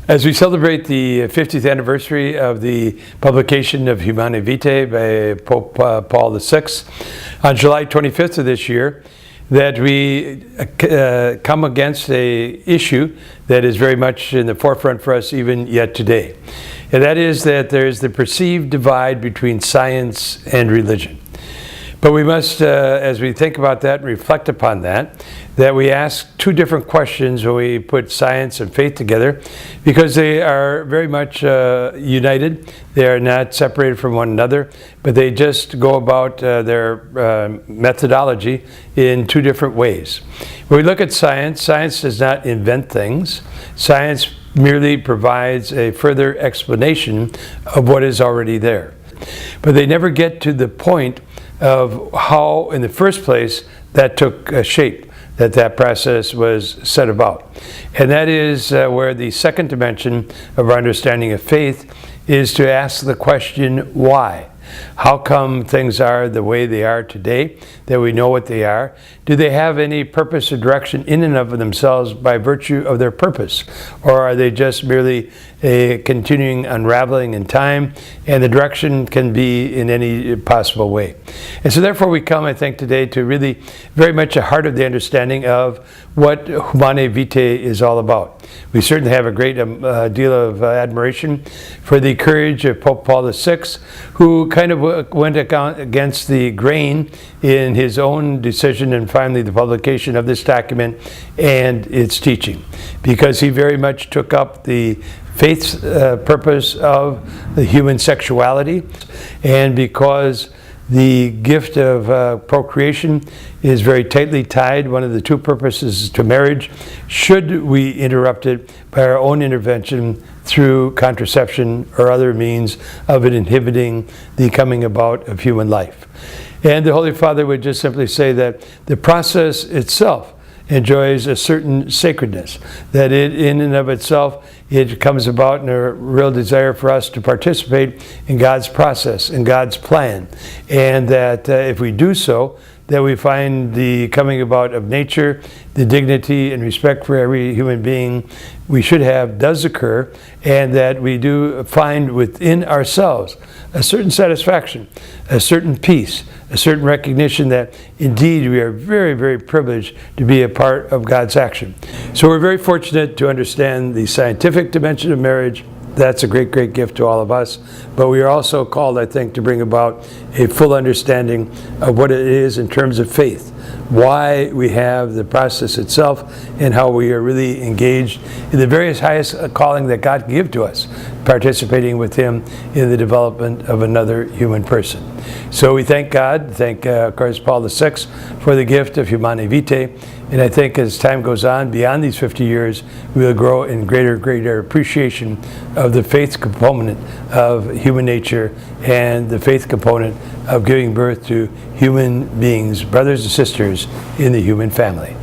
As we celebrate the 50th anniversary of the publication of Humanae Vitae by Pope Paul VI on July 25th of this year, that we come against an issue that is very much in the forefront for us even yet today. And that is that there's the perceived divide between science and religion. But we must, as we think about that and reflect upon that we ask two different questions when we put science and faith together, because they are very much united. They are not separated from one another, but they just go about their methodology in two different ways. When we look at science, science does not invent things. Science merely provides a further explanation of what is already there. But they never get to the point of how, in the first place, that took shape, that process was set about. And that is where the second dimension of our understanding of faith is to ask the question, why? How come things are the way they are today, that we know what they are? Do they have any purpose or direction in and of themselves by virtue of their purpose? Or are they just merely a continuing unraveling in time, and the direction can be in any possible way? And so therefore we come, I think, today to really very much a heart of the understanding of what Humanae Vitae is all about. We certainly have a great deal of admiration for the courage of Pope Paul VI, who kind of went against the grain in his own decision and finally the publication of this document and its teaching, because he very much took up the faith's purpose of the human sexuality, and because the gift of procreation is very tightly tied. One of the two purposes to marriage. Should we interrupt it by our own intervention through contraception or other means of it inhibiting the coming about of human life? And the Holy Father would just simply say that the process itself enjoys a certain sacredness, that it in and of itself, it comes about in a real desire for us to participate in God's process, in God's plan, and that if we do so, that we find the coming about of nature, the dignity and respect for every human being we should have does occur, and that we do find within ourselves a certain satisfaction, a certain peace, a certain recognition that indeed we are very, very privileged to be a part of God's action. So we're very fortunate to understand the scientific dimension of marriage. That's a great, great gift to all of us. But we are also called, I think, to bring about a full understanding of what it is in terms of faith, why we have the process itself, and how we are really engaged in the various highest calling that God can give to us, participating with Him in the development of another human person. So we thank God, thank, of course, Paul VI for the gift of Humanae Vitae. And I think as time goes on, beyond these 50 years, we will grow in greater appreciation of the faith component of human nature and the faith component of giving birth to human beings, brothers and sisters in the human family.